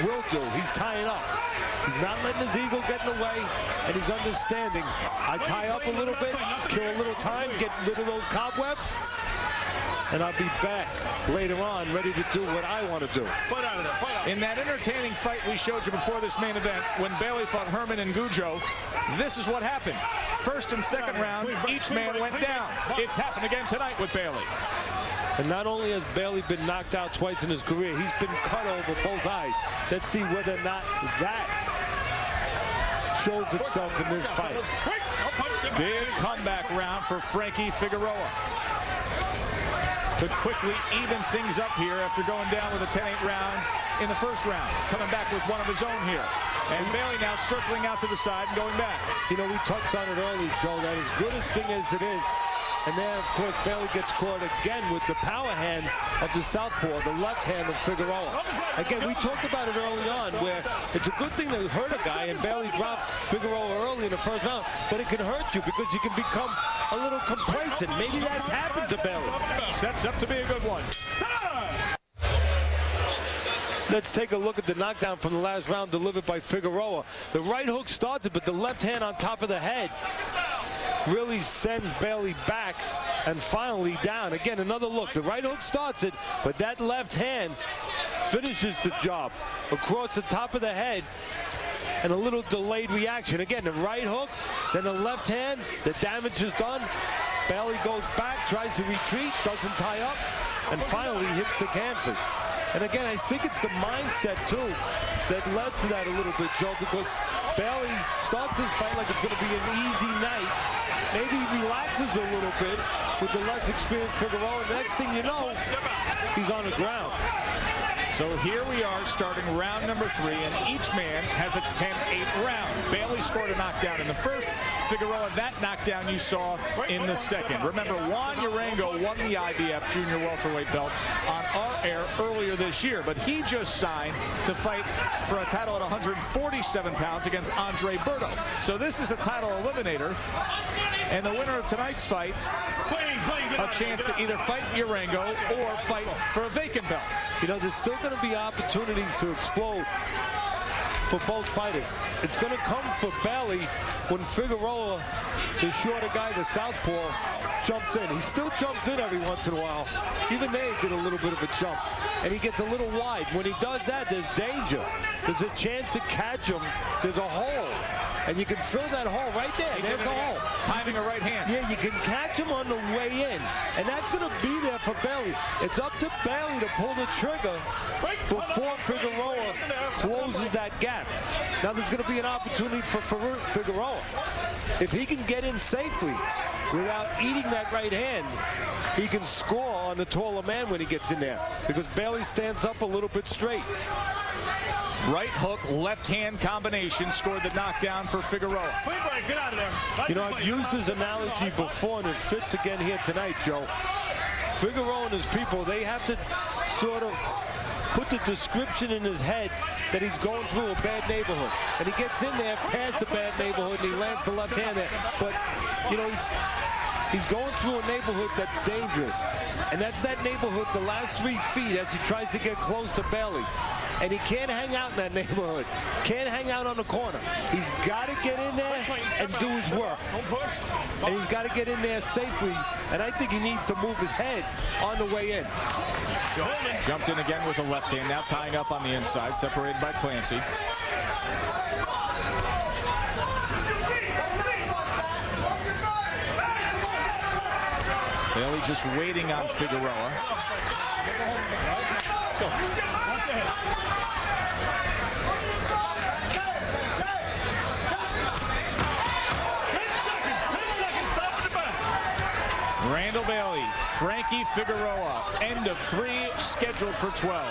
will do. He's tying up. He's not letting his ego get in the way, and he's understanding. I tie up a little bit, kill a little time, get rid of those cobwebs, and I'll be back later on ready to do what I want to do. In that entertaining fight we showed you before this main event, when Bailey fought Herman and Gujo, this is what happened. First and second round, each man went down. It's happened again tonight with Bailey. And not only has Bailey been knocked out twice in his career, he's been cut over both eyes. Let's see whether or not that shows itself in this fight. Big comeback round for Frankie Figueroa. Could quickly even things up here after going down with a 10-8 round in the first round. Coming back with one of his own here. And Bailey now circling out to the side and going back. You know, we touched on it earlier, Joe, that as good a thing as it is, and then, of course, Bailey gets caught again with the power hand of the southpaw, the left hand of Figueroa. Again, we talked about it early on, where it's a good thing to hurt a guy, and Bailey dropped Figueroa early in the first round, but it can hurt you because you can become a little complacent. Maybe that's happened to Bailey. Sets up to be a good one. Let's take a look at the knockdown from the last round delivered by Figueroa. The right hook started, but the left hand on top of the head really sends Bailey back and finally down. Again, another look. The right hook starts it, but that left hand finishes the job across the top of the head, and a little delayed reaction. Again, the right hook, then the left hand, the damage is done. Bailey goes back, tries to retreat, doesn't tie up, and finally hits the canvas. And again, I think it's the mindset, too, that led to that a little bit, Joe, because Bailey starts his fight like it's going to be an easy night. Maybe he relaxes a little bit with the less experienced Figueroa. The next thing you know, he's on the ground. So here we are starting round number 3, and each man has a 10-8 round. Bailey scored a knockdown in the first. Figueroa, that knockdown you saw in the second. Remember, Juan Urango won the IBF junior welterweight belt on our air earlier this year, but he just signed to fight for a title at 147 pounds against Andre Berto. So this is a title eliminator, and the winner of tonight's fight, a chance to either fight Urango or fight for a vacant belt. You know, there's still going to be opportunities to explode for both fighters. It's going to come for Bailey when Figueroa, the shorter guy, the southpaw, jumps in. He still jumps in every once in a while. Even they did a little bit of a jump, and he gets a little wide. When he does that, there's danger. There's a chance to catch him. There's a hole, and you can fill that hole right there. There's the hole. Timing a right hand. Yeah, you can catch him on the way in, and that's going to be there for Bailey. It's up to Bailey to pull the trigger before Figueroa closes that gap. Now there's going to be an opportunity for Figueroa. If he can get in safely without eating that right hand, he can score on the taller man when he gets in there, because Bailey stands up a little bit straight. Right hook, left hand combination scored the knockdown for Figueroa. Get out of there. You know, I've used his analogy before, and it fits again here tonight, Joe. Figueroa and his people, they have to sort of put the description in his head that he's going through a bad neighborhood. And he gets in there past the bad neighborhood, and he lands the left hand there. But, you know, he's going through a neighborhood that's dangerous. And that's that neighborhood the last 3 feet as he tries to get close to Bailey. And he can't hang out in that neighborhood. Can't hang out on the corner. He's got to get in there and do his work. And he's got to get in there safely. And I think he needs to move his head on the way in. Jumped in again with a left hand, now tying up on the inside, separated by Clancy. Bailey just waiting on Figueroa. Randall Bailey, Frankie Figueroa, end of 3, scheduled for 12.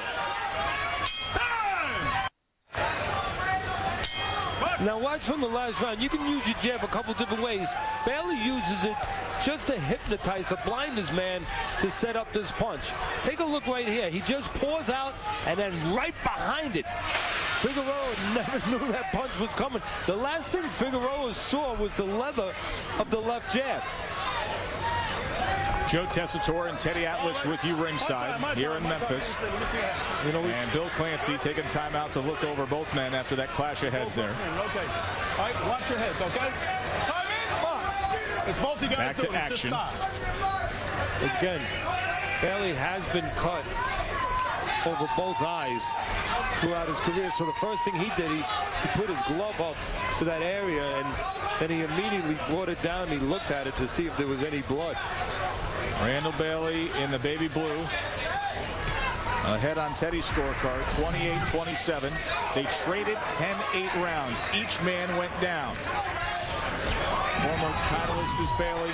Now watch from the last round. You can use your jab a couple different ways. Bailey uses it just to hypnotize, to blind his man to set up this punch. Take a look right here. He just pours out, and then right behind it, Figueroa never knew that punch was coming. The last thing Figueroa saw was the leather of the left jab. Joe Tessitore and Teddy Atlas with you ringside here in Memphis. And Bill Clancy taking time out to look over both men after that clash of heads there. Okay. All right, watch your heads, okay? Time in. It's both you guys. Back to action. Again, Bailey has been cut over both eyes throughout his career. So the first thing he did, he put his glove up to that area, and then he immediately brought it down. He looked at it to see if there was any blood. Randall Bailey in the baby blue. Ahead on Teddy's scorecard, 28-27. They traded 10-8 rounds. Each man went down. Former titleist is Bailey.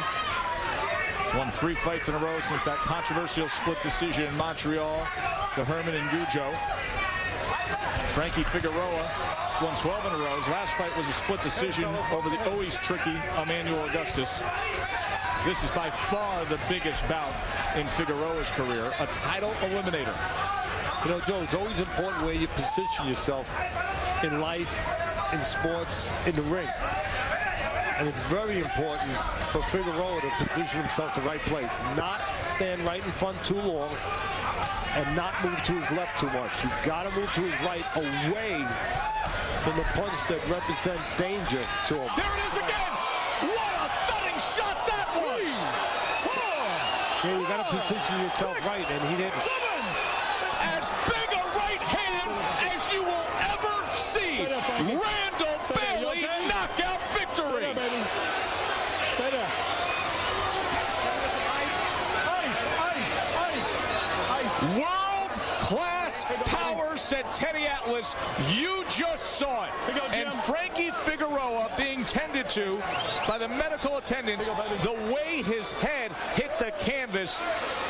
Won 3 fights in a row since that controversial split decision in Montreal to Herman and Goujo. Frankie Figueroa won 12 in a row. His last fight was a split decision over the always tricky Emmanuel Augustus. This is by far the biggest bout in Figueroa's career, a title eliminator. You know, Joe, it's always important where you position yourself in life, in sports, in the ring. And it's very important for Figueroa to position himself the right place. Not stand right in front too long and not move to his left too much. He's got to move to his right, away from the punch that represents danger to him. There it is again! What a thudding shot that was! Yeah, you got to position yourself right, and he didn't. As big a right hand as you will ever see. Randall Bailey knockout victory. World-class power, said Teddy Atlas. You just saw it. And Frankie Figueroa being tended to by the medical attendants. The way his head hit the canvas.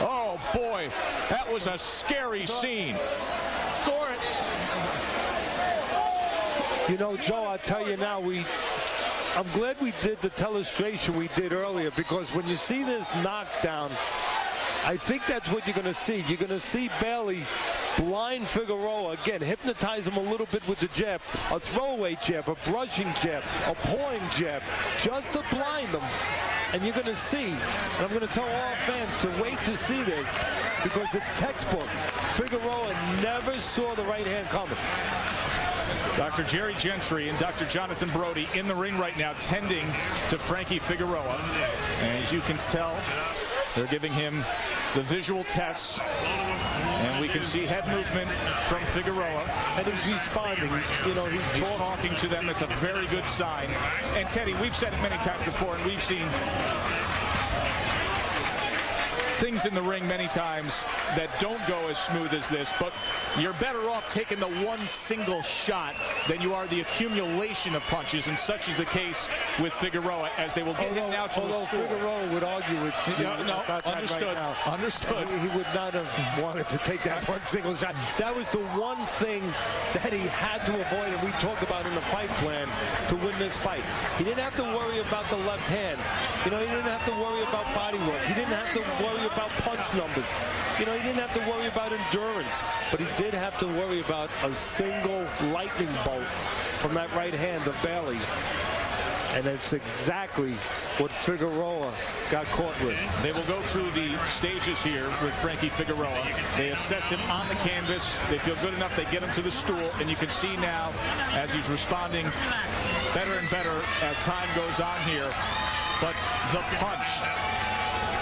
Oh, boy. That was a scary scene. Score it. You know, Joe, I'll tell you now, I'm glad we did the telestration we did earlier, because when you see this knockdown, I think that's what you're going to see. You're going to see Bailey blind Figueroa, again, hypnotize him a little bit with the jab, a throwaway jab, a brushing jab, a pawing jab, just to blind them. And you're going to see, and I'm going to tell all fans to wait to see this, because it's textbook. Figueroa never saw the right hand coming. Dr. Jerry Gentry and Dr. Jonathan Brody in the ring right now, tending to Frankie Figueroa. And as you can tell, they're giving him the visual tests, and we can see head movement from Figueroa. And he's responding. You know, he's talking to them. It's a very good sign. And Teddy, we've said it many times before, and we've seen things in the ring many times that don't go as smooth as this, but you're better off taking the one single shot than you are the accumulation of punches, and such is the case with Figueroa, as they will get him now to the stool. Figueroa would argue with you about that understood. Right now. Understood. He would not have wanted to take that one single shot. That was the one thing that he had to avoid, and we talked about in the fight plan to win this fight. He didn't have to worry about the left hand. You know, he didn't have to worry about body work. He didn't have to worry about punch numbers. You know, he didn't have to worry about endurance, but he did have to worry about a single lightning bolt from that right hand of Bailey. And that's exactly what Figueroa got caught with. They will go through the stages here with Frankie Figueroa. They assess him on the canvas. They feel good enough. They get him to the stool. And you can see now, as he's responding better and better as time goes on here. But the punch,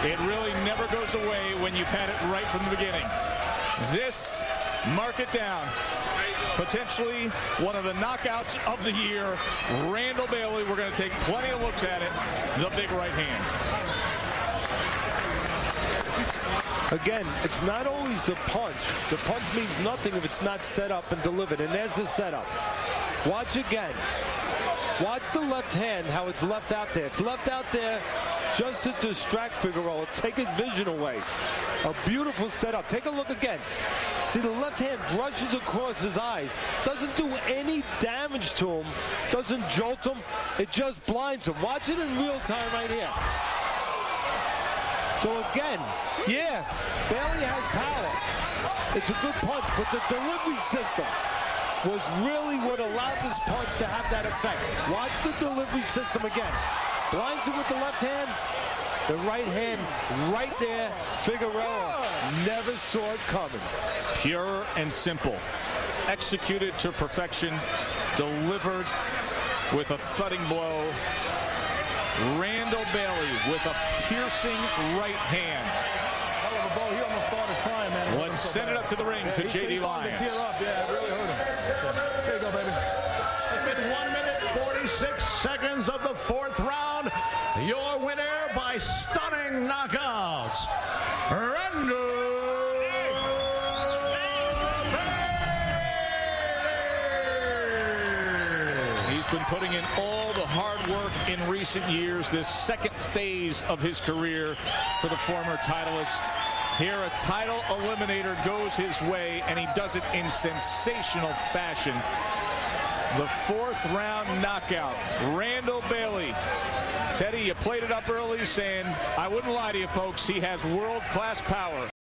it really never goes away when you've had it right from the beginning. This, mark it down, potentially one of the knockouts of the year. Randall Bailey, we're going to take plenty of looks at it. The big right hand. Again, it's not always the punch. The punch means nothing if it's not set up and delivered. And there's the setup. Watch again. Watch the left hand, how it's left out there. It's left out there just to distract Figueroa, take his vision away. A beautiful setup. Take a look again. See, the left hand brushes across his eyes. Doesn't do any damage to him. Doesn't jolt him. It just blinds him. Watch it in real time right here. So again, yeah, Bailey has power. It's a good punch, but the delivery system was really what allowed this punch to have that effect. Watch the delivery system again. Blinds him with the left hand, The right hand right there. Figueroa never saw it coming. Pure and simple. Executed to perfection. Delivered with a thudding blow. Randall Bailey with a piercing right hand. He almost started crying, man. Let's send it up to the ring to J.D. Lyons. Tear up. Yeah, it really hurt him. There you go, baby. It's been 1 minute, 46 seconds of the fourth round. Your winner by stunning knockout, Randall. He's been putting in all the hard work in recent years, this second phase of his career for the former titleist. Here, a title eliminator goes his way, and he does it in sensational fashion. The fourth round knockout, Randall Bailey. Teddy, you played it up early saying, I wouldn't lie to you folks, he has world-class power.